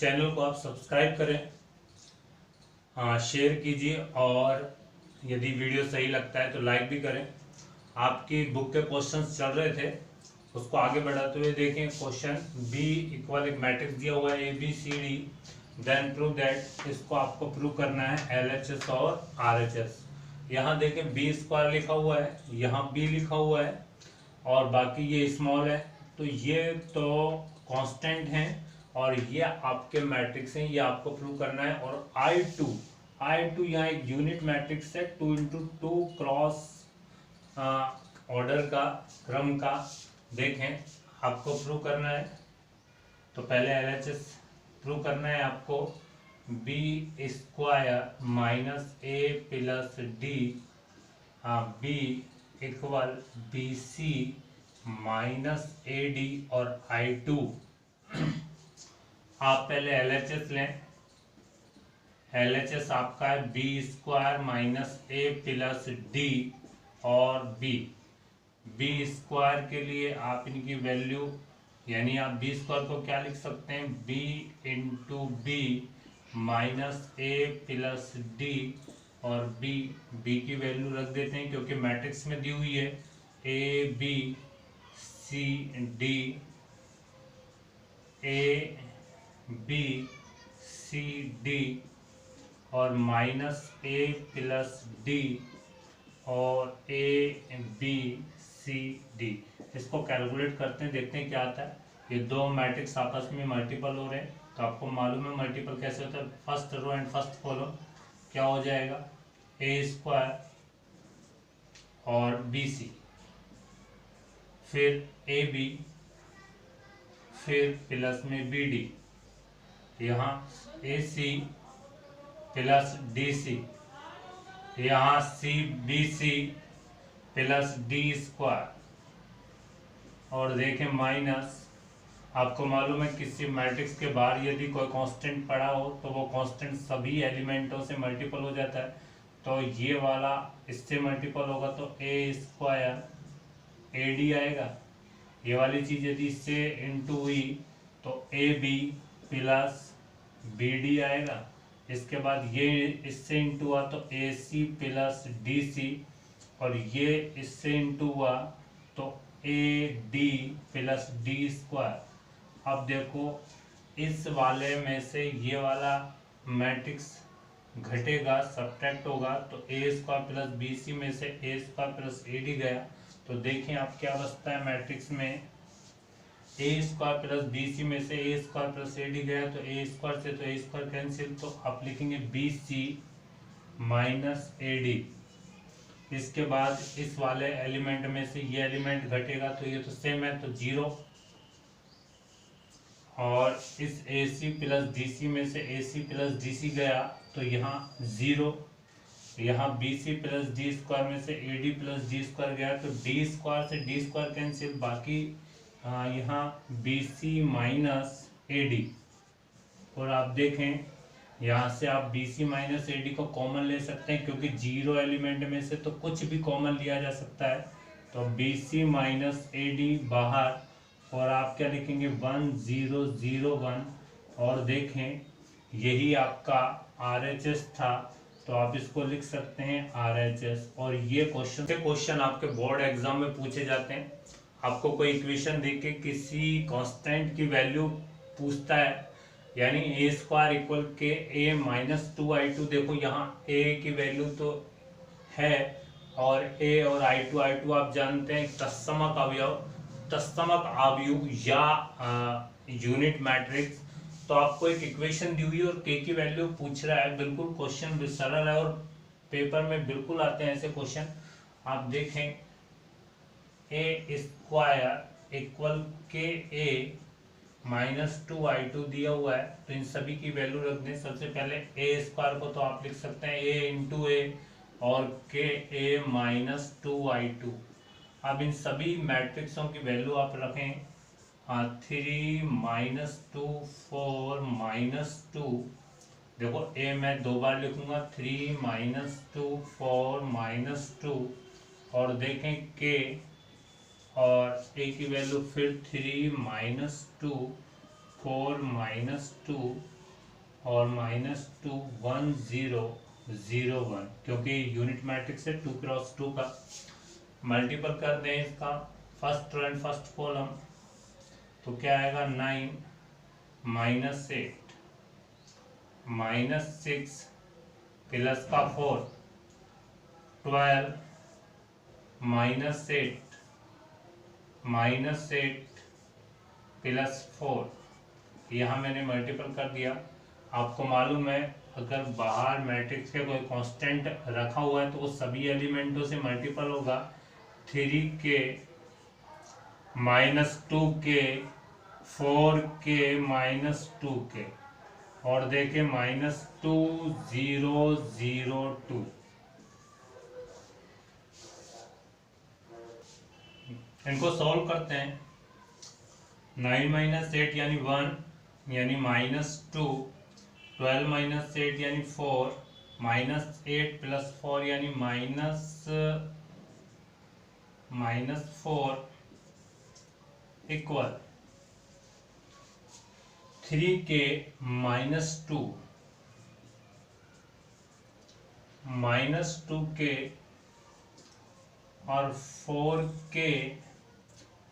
Channel को आप subscribe करें, हाँ शेयर कीजिए और यदि वीडियो सही लगता है तो लाइक भी करें। आपकी बुक के क्वेश्चंस चल रहे थे, उसको आगे बढ़ाते हुए देखें। क्वेश्चन बी इक्वल एक मैट्रिक्स दिया हुआ है ABCD, देन प्रूव दैट, इसको आपको प्रूव करना है LHS और RHS। यहाँ देखें बी स्क्वायर लिखा हुआ है, यहाँ बी लिखा हुआ है और बाकी ये स्मॉल है, तो ये तो कांस्टेंट हैं और ये आपके मैट्रिक्स हैं, ये आपको प्रूव करना है। और I2 यहाँ एक यूनिट मैट्रिक्स है, 2x2 क्रॉस ऑर्डर का, क्रम का, देखें आपको प्रूव करना है। तो पहले LHS प्रूव करना है आपको, B square minus A plus D, B equal BC minus AD और I2। आप पहले LHS लें। LHS आपका है B square minus A plus D और बी स्क्वायर के लिए आप इनकी वैल्यू, यानी आप बी स्क्वायर को क्या लिख सकते हैं, B into B minus A plus D और बी की वैल्यू रख देते हैं क्योंकि मैट्रिक्स में दी हुई है ABCD, ABCD और माइनस ए प्लस डी और ABCD। इसको कैलकुलेट करते हैं, देखते हैं क्या आता है। ये दो मैट्रिक्स आपस में मल्टीपल हो रहे हैं, तो आपको मालूम है मल्टीपल कैसे होता है। First row and first column क्या हो जाएगा, ए स्क्वायर और BC, फिर AB, फिर प्लस में BD, यहाँ AC प्लस DC, यहाँ CBC प्लस D स्क्वायर और देखें माइनस, आपको मालूम है किसी मैट्रिक्स के बाहर यदि कोई कांस्टेंट पड़ा हो तो वो कांस्टेंट सभी एलिमेंटों से मल्टीपल हो जाता है। तो ये वाला इससे मल्टीपल होगा तो ए स्क्वायर AD आएगा। ये वाली चीज़ यदि इससे इंटू हुई तो AB प्लस BD आएगा। इसके बाद ये इससे इंटू हुआ तो AC प्लस DC और ये इससे इंटू हुआ तो AD प्लस D स्क्वायर। अब देखो इस वाले में से ये वाला मैट्रिक्स घटेगा, सब्ट्रैक्ट होगा, तो ए स्क्वायर प्लस BC में से ए स्क्वायर प्लस AD गया। तो देखें आप क्या अवस्था है मैट्रिक्स में, ए स्क्वायर प्लस BC में से ए स्क्वायर प्लस AD गया, तो ए स्क्वायर से तो ए स्क्वायर कैंसिल, तो आप लिखेंगे BC माइनस AD। इसके बाद इस वाले एलिमेंट में से ये एलिमेंट घटेगा तो ये तो सेम है तो 0, और इस AC प्लस DC में से AC प्लस DC गया तो यहाँ 0, यहाँ BC प्लस D स्क्वायर में से AD प्लस D स्क्वायर गया तो D स्क्वायर से D स्क्वायर कैंसिल, बाकी यहाँ BC माइनस AD। और आप देखें यहाँ से आप BC माइनस AD को कॉमन ले सकते हैं क्योंकि 0 एलिमेंट में से तो कुछ भी कॉमन लिया जा सकता है। तो BC माइनस AD बाहर और आप क्या लिखेंगे 1001 और देखें यही आपका RHS था तो आप इसको लिख सकते हैं RHS। और ये क्वेश्चन आपके बोर्ड एग्जाम में पूछे जाते हैं। आपको कोई इक्वेशन देख के किसी कांस्टेंट की वैल्यू पूछता है, यानी ए स्क्वायर इक्वल के ए माइनस 2I2, देखो यहाँ ए की वैल्यू तो है और ए और I2 आप जानते हैं तत्समक अवयव या यूनिट मैट्रिक्स। तो आपको एक इक्वेशन दी हुई है और के की वैल्यू पूछ रहा है, बिल्कुल क्वेश्चन सरल है और पेपर में बिल्कुल आते हैं ऐसे क्वेश्चन। आप देखें ए स्क्वायर इक्वल के ए माइनस 2I2 दिया हुआ है तो इन सभी की वैल्यू रख दें। सबसे पहले ए स्क्वायर को तो आप लिख सकते हैं ए इंटू ए और के ए माइनस 2I2। अब इन सभी मैट्रिक्सों की वैल्यू आप रखें, 3 माइनस 2 4 माइनस 2, देखो ए मैं 2 बार लिखूंगा 3 माइनस 2 4 माइनस 2 और देखें के और ए की वैल्यू फिर 3 माइनस 2 4 माइनस 2 और -2 10 0 1, क्योंकि यूनिट मैट्रिक्स है 2 क्रॉस 2 का। मल्टीपल कर दें इसका first row and first column, तो क्या आएगा 9 -8 -6 प्लस का 4 12 -8 प्लस 4। यहाँ मैंने मल्टीपल कर दिया। आपको मालूम है अगर बाहर मैट्रिक्स के कोई कांस्टेंट रखा हुआ है तो वो सभी एलिमेंटों से मल्टीपल होगा। 3k -2k 4k -2k और देखें -2002। इनको सॉल्व करते हैं। 9 -8 यानी 1 यानी -2, 12 -8 यानी 4, -8 + 4 यानी -4 इक्वल 3k -2 -2k और 4k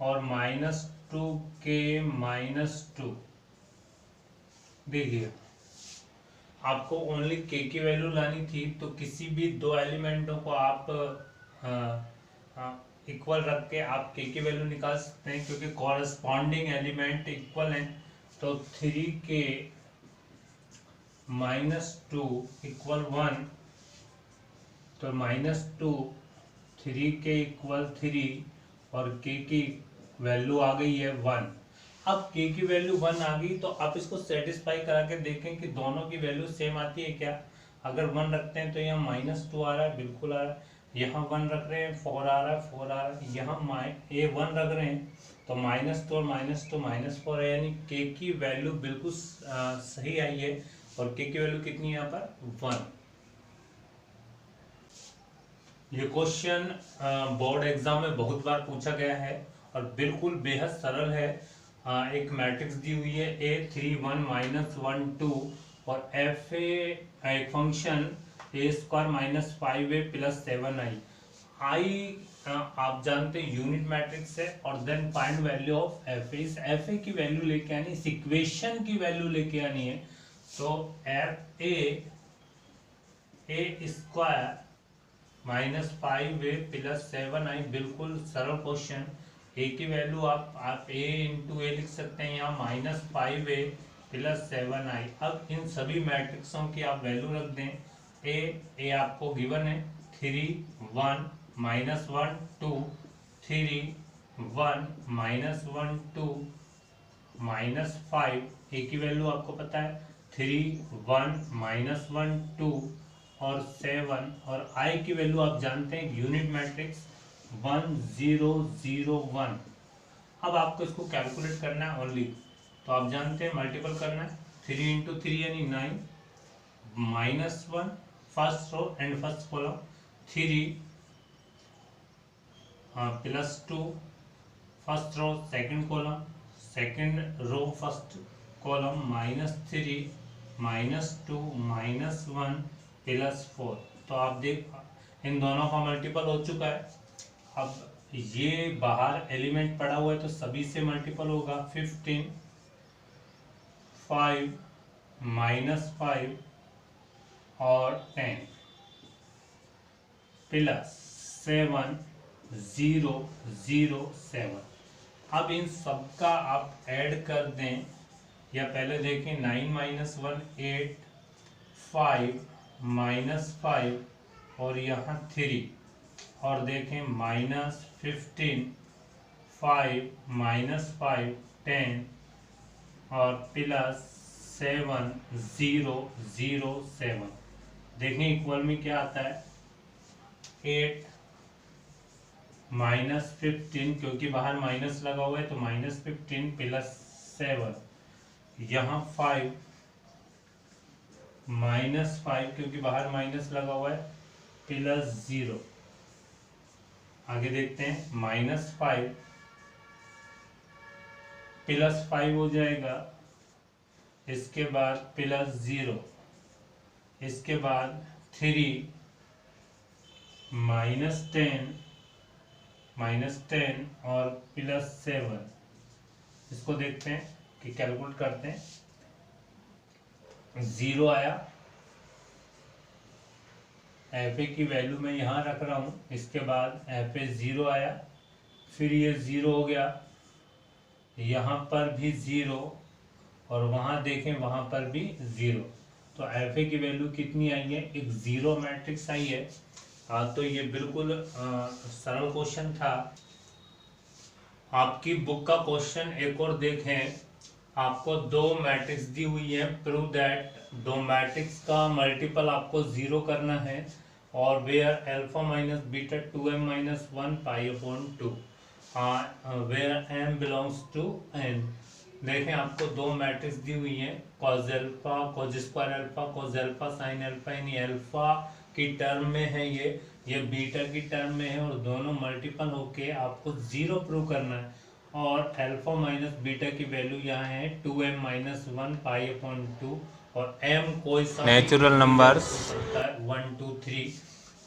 और -2k -2। देखिए आपको ओनली k की वैल्यू लानी थी, तो किसी भी दो एलिमेंटों को आप इक्वल रख के आप k की वैल्यू निकाल सकते हैं, क्योंकि कॉरस्पॉन्डिंग एलिमेंट इक्वल हैं। तो 3k -2 इक्वल 1, तो -2 3k इक्वल 3 और k की वैल्यू आ गई है 1। अब k की वैल्यू 1 आ गई तो आप इसको सेटिस्फाई करा के देखें कि दोनों की वैल्यू सेम आती है क्या। अगर 1 रखते हैं तो यहाँ -2 आ रहा है, बिल्कुल आ रहा है। यहाँ 1 रख रहे हैं 4 आ रहा है, 4 आ रहा है। यहाँ 1 रख रहे हैं तो -2 और -2 -4 है, यानी k की वैल्यू बिल्कुल सही आई है। और k की वैल्यू कितनी है यहाँ पर 1। ये क्वेश्चन बोर्ड एग्जाम में बहुत बार पूछा गया है और बिल्कुल बेहद सरल है। एक मैट्रिक्स दी हुई है A3 1 -1 2 और FA एक फंक्शन A² -5A + 7i। आई आप जानते हैं यूनिट मैट्रिक्स है। और then find value of FA। इस FA की वैल्यू लेके आनी, इस इक्वेशन की वैल्यू लेके आनी है। तो FA A² -5A + 7i, बिल्कुल सरल क्वेश्चन। ए की वैल्यू आप A × A लिख सकते हैं, यहाँ -5A + 7i। अब इन सभी मैट्रिक्सों की आप वैल्यू रख दें। ए आपको गिवन है 3 1 -1 2 3 1 -1 2 -5। ए की वैल्यू आपको पता है 3 1 -1 2 और 7, और आई की वैल्यू आप जानते हैं यूनिट मैट्रिक्स 1 0 0 1। अब आपको इसको कैलकुलेट करना है ओनली, तो आप जानते हैं मल्टीपल करना है। 3 × 3 यानी 9 -1 first row and first column, 3 +2 first row second column, second row first column, -3 -2 -1 +4। तो आप देख इन दोनों का मल्टीपल हो चुका है। अब ये बाहर एलिमेंट पड़ा हुआ है तो सभी से मल्टीपल होगा। 15 5 -5 और 10 +7 0 0 7। अब इन सबका आप ऐड कर दें, या पहले देखें 9 -1 8 5 -5 और यहाँ 3, और देखें -15 5 -5 10 और +7 0 0 7। देखें इक्वल में क्या आता है 8 -15, क्योंकि बाहर माइनस लगा हुआ है तो -15 +7, यहाँ 5 -5 क्योंकि बाहर माइनस लगा हुआ है +0। आगे देखते हैं -5 +5 हो जाएगा इसके बाद प्लस 0, इसके बाद 3 -10 और प्लस 7। इसको देखते हैं कि कैलकुलेट करते हैं। 0 आया, एफ ए की वैल्यू मैं यहाँ रख रहा हूँ। इसके बाद एफ ए 0 आया, फिर ये 0 हो गया, यहाँ पर भी 0 और वहाँ देखें वहाँ पर भी 0। तो एफ ए की वैल्यू कितनी आई है? एक 0 मैट्रिक्स आई है। तो ये बिल्कुल सरल क्वेश्चन था। आपकी बुक का क्वेश्चन एक और देखें। आपको 2 मैट्रिक्स दी हुई है, प्रूव दैट 2 मैट्रिक्स का मल्टीपल आपको 0 करना है और where alpha minus beta 2m-1 π/2 where m belongs to n। देखें आपको 2 मैट्रिक्स दी हुई है, cos alpha cos square alpha cos alpha sine alpha, यानी अल्फा की टर्म में है ये बीटा की टर्म में है और दोनों मल्टीपल होके आपको 0 प्रूव करना है। और अल्फा माइनस बीटा की वैल्यू यहाँ है 2m-1 π/2 और m कोई सा नेचुरल नंबर्स 1 2 3।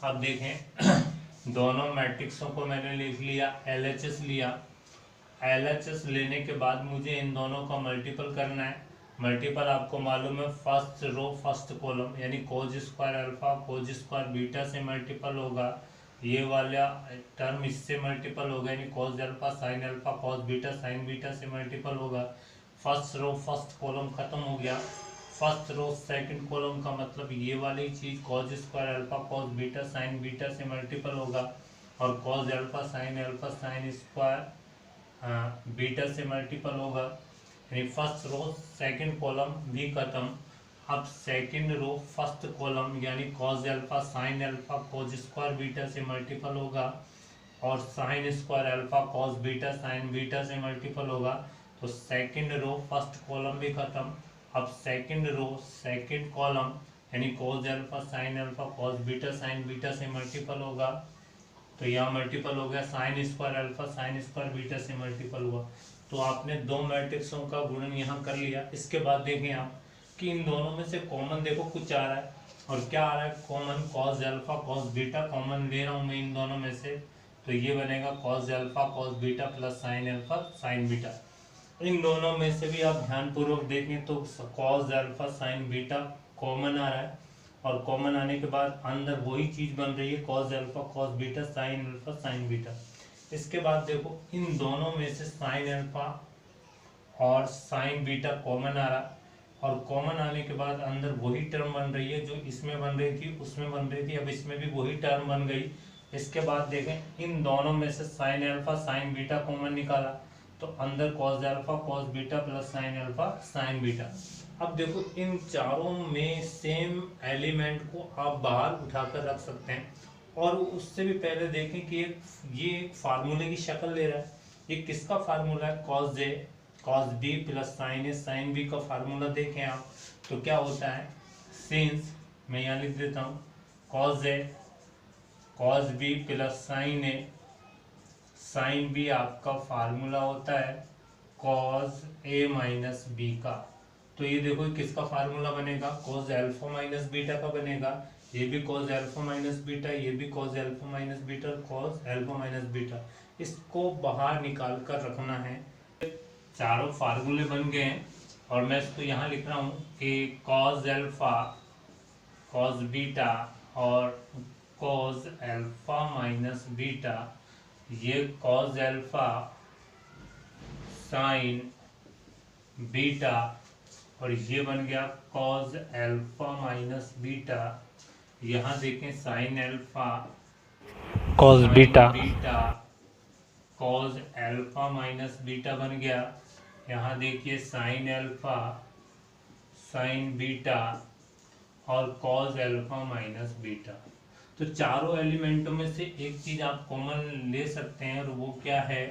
अब देखें दोनों मैट्रिक्सों को मैंने लिख लिया, LHS लिया। LHS लेने के बाद मुझे इन दोनों का मल्टीपल करना है। मल्टीपल आपको मालूम है, फर्स्ट रो फर्स्ट कॉलम, यानी cos square alpha cos square beta से मल्टीपल होगा, ये वाला टर्म इससे मल्टीपल होगा, यानी कोज अल्फा साइन अल्फा कोज बीटा साइन बीटा से मल्टीपल होगा। फर्स्ट रो फर्स्ट कॉलम खत्म हो गया, फर्स्ट रो सेकंड कॉलम का मतलब ये वाली चीज कोज स्क्वायर अल्फा कोज बीटा से मल्टीपल होगा और कोज अल्फा साइन स्क्वायर बीटा से मल्टीपल होगा, यानी फर्स्ट रो सेकंड कॉलम भी खत्म। अब सेकंड रो फर्स्ट कॉलम यानी cos alpha sine alpha cos square beta से मल्टीपल होगा और sine square alpha cos beta sine beta से मल्टीपल होगा। तो सेकंड रो फर्स्ट कॉलम भी खत्म। अब सेकंड रो सेकंड कॉलम यानी cos alpha sine alpha cos beta sine beta से मल्टीपल होगा, तो यहाँ मल्टीपल हो गया, sine square alpha sine square beta से मल्टीपल हुआ। तो आपने 2 मैट्रिक्सों का गुणन यहाँ कर लिया। इसके बाद देखें आप कि इन दोनों में से कॉमन देखो कुछ आ रहा है, और क्या आ रहा है? Common cos alpha cos beta common ले रहा हूँ मैं इन दोनों में से, तो ये बनेगा cos alpha cos beta plus sine alpha sine beta. इन दोनों में से भी आप ध्यानपूर्वक देखें तो cos alpha sine beta common आ रहा है और कॉमन आने के बाद अंदर वही चीज बन रही है cos alpha cos beta sine beta. इसके बाद देखो इन दोनों में से साइन अल्फा और साइन बीटा कॉमन आ रहा, और कॉमन आने के बाद अंदर वही टर्म बन रही है जो इसमें बन रही थी उसमें बन रही थी, अब इसमें भी वही टर्म बन गई। इसके बाद देखें इन दोनों में से sign alpha sine beta common निकाला, तो अंदर cos alpha cos beta plus sine alpha sine beta. अब देखो इन चारों में सेम एलिमेंट को आप बाहर उठाकर रख सकते हैं, और उससे भी पहले देखें कि ये फार्मूले की शक्ल ले रहा है। ये किसका फार्मूला है? कॉस जे कॉस बी प्लस साइन ए साइन बी का फार्मूला देखें आप तो क्या होता है? सिंस मैं यहाँ लिख देता हूँ cos A cos B plus sign A sine B आपका फार्मूला होता है कॉस ए माइनस बी का। तो ये देखो किसका फार्मूला बनेगा? कॉस अल्फा माइनस बीटा का बनेगा। ये भी कॉस अल्फा माइनस बीटा, ये भी cos alpha minus beta, cos alpha minus beta. इसको बाहर निकाल कर रखना है। चारों फार्मूले बन गए हैं और मैं इसको यहाँ लिख रहा हूँ कि कॉस अल्फा कॉस बीटा और कॉस अल्फा माइनस बीटा, ये कॉस अल्फा साइन बीटा और ये बन गया कॉस अल्फा माइनस बीटा। यहाँ देखें sine alpha cos beta cos alpha minus beta बन गया। यहाँ देखिए साइन अल्फा साइन बीटा और कॉस अल्फा माइनस बीटा। तो चारों एलिमेंटों में से एक चीज आप कॉमन ले सकते हैं और वो क्या है?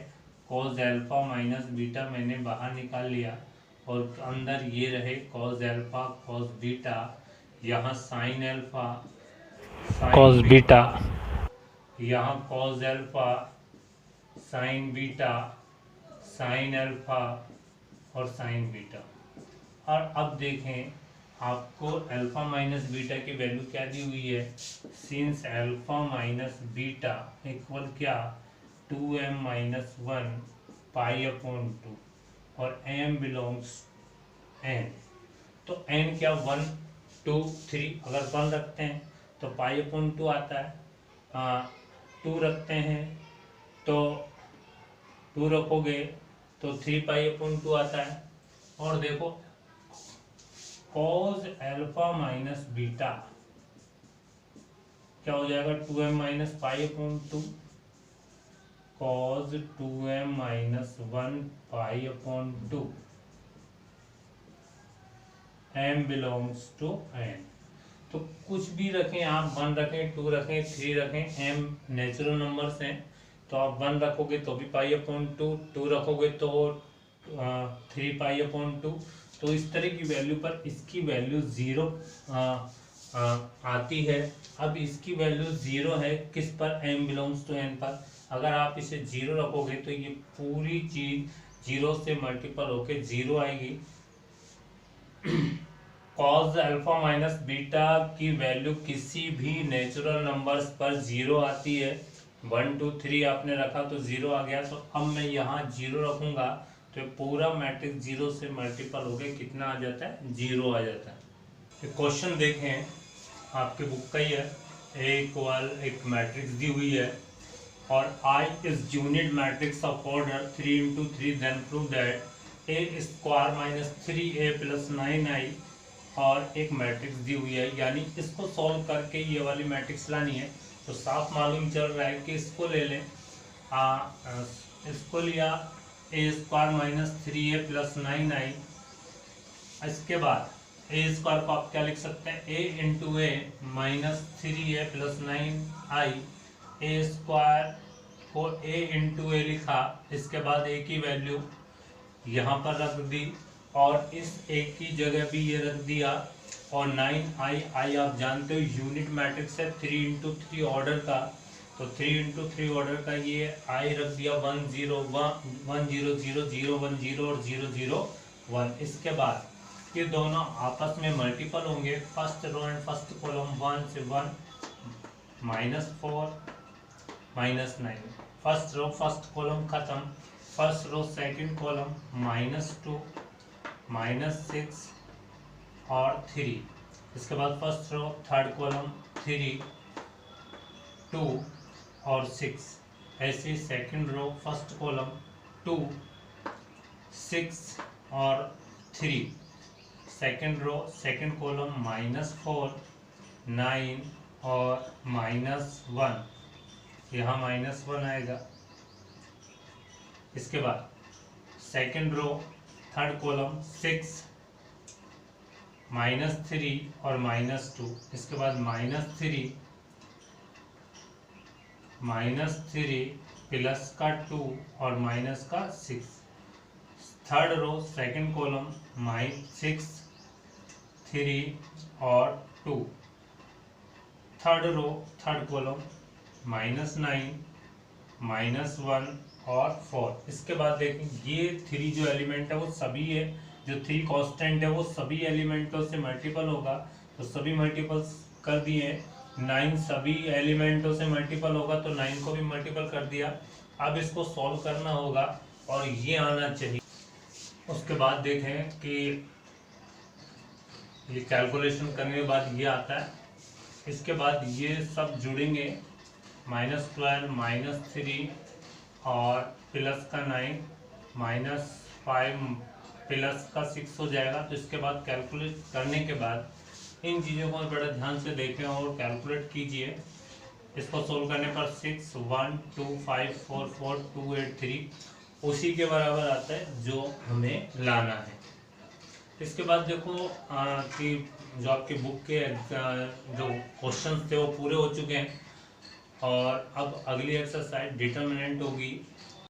कॉस अल्फा माइनस बीटा मैंने बाहर निकाल लिया और अंदर ये रहे कॉस अल्फा कॉस बीटा। यहाँ साइन अल्फा कॉस बीटा, यहाँ cos alpha sine beta sine alpha और साइन बीटा। और अब देखें आपको अल्फा माइनस बीटा की वैल्यू क्या दी हुई है, since alpha minus beta equal क्या 2m माइनस 1 पाई अपॉन 2 और m बिलोंग्स n, तो n क्या 1 2 3, अगर 1 रखते हैं तो पाई अपॉन 2 आता है, 2 रखते हैं तो 2 रखोगे तो 3 पाई अपॉन 2 आता है। और देखो cos अल्फा माइनस बीटा क्या हो जाएगा 2m minus pi upon 2, cos 2m minus 1 pi upon 2, m belongs to n। तो कुछ भी रखें आप, 1 रखें 2 रखें 3 रखें, m नेचुरल नंबर्स हैं तो आप 1 रखोगे तो भी पाई अपॉन 2, 2 रखोगे तो 3 पाई अपॉन 2। तो इस तरह की वैल्यू पर इसकी वैल्यू 0 आती है। अब इसकी वैल्यू 0 है किस पर, m बिलोंग्स टू n पर। अगर आप इसे 0 रखोगे तो ये पूरी चीज 0 से मल्टीपल होके 0 आएगी। cos अल्फा माइनस बीटा की वैल्यू किसी भी नेचुरल नंबर्स पर 0 आती है। 1 2 3 आपने रखा तो 0 आ गया, तो अब मैं यहाँ 0 रखूंगा तो पूरा मैट्रिक्स 0 से मल्टीपल हो गया, कितना आ जाता है 0 आ जाता है। क्वेश्चन देखें आपके बुक का ही है, ए इक्वल एक मैट्रिक्स दी हुई है और I is unit matrix of order 3 into 3, then prove that a square minus 3a plus 9i, और एक मैट्रिक्स दी हुई है, यानी इसको सॉल्व करके ये वाली मैट्रिक्स लानी है। तो साफ मालूम चल रहा है कि इसको ले लें, इसको लिया ए square minus 3a plus 9i, इसके बाद ए स्क्वायर को आप क्या लिख सकते हैं, a into A minus 3a plus 9i, A square को a इंटू ए लिखा, इसके बाद a की वैल्यू यहाँ पर रख दी और इस a की जगह भी ये रख दिया, और 9i आप जानते हो यूनिट मैट्रिक्स है 3 into 3 ऑर्डर का, तो 3 into 3 ऑर्डर का ये i रख दिया 1 0 1 0 0 0 1 0 और 0 0 1। इसके बाद ये दोनों आपस में मल्टीपल होंगे, first row and first column 1 से 1 minus 4 minus 9, first row first column खत्म, first row second column minus 2 minus 6 और 3, इसके बाद फर्स्ट रो थर्ड कॉलम 3 2 और 6, ऐसे सेकंड रो फर्स्ट कॉलम 2 6 और 3, second row second column minus 4 9 और माइनस 1, यहाँ माइनस 1 आएगा। इसके बाद second row third column 6 minus 3 और माइनस 2, इसके बाद माइनस 3 प्लस का 2 और माइनस का 6, थर्ड रो सेकंड कॉलम 6 3 और 2, third row third column minus 9 minus 1 और 4। इसके बाद देखें ये 3 जो एलिमेंट है वो सभी है, जो 3 कांस्टेंट है वो सभी एलिमेंटों से मल्टीपल होगा, तो सभी मल्टीपल्स कर दिए। 9 सभी एलिमेंटों से मल्टीपल होगा तो 9 को भी मल्टीपल कर दिया। अब इसको सॉल्व करना होगा और ये आना चाहिए। उसके बाद देखें कि ये कैलकुलेशन करने के बाद ये आता है, इसके बाद ये सब जुड़ेंगे, -12 -3 और प्लस का 9 -5 प्लस का 6 हो जाएगा। तो इसके बाद कैलकुलेट करने के बाद इन चीज़ों को बड़ा ध्यान से देखें और कैलकुलेट कीजिए। इसको सोल्व करने पर 6 1 2 5 4 4 2 8 3 उसी के बराबर आता है जो हमें लाना है। इसके बाद देखो कि जो आपके बुक के जो क्वेश्चंस थे वो पूरे हो चुके हैं और अब अगली एक्सरसाइज डिटरमिनेंट होगी।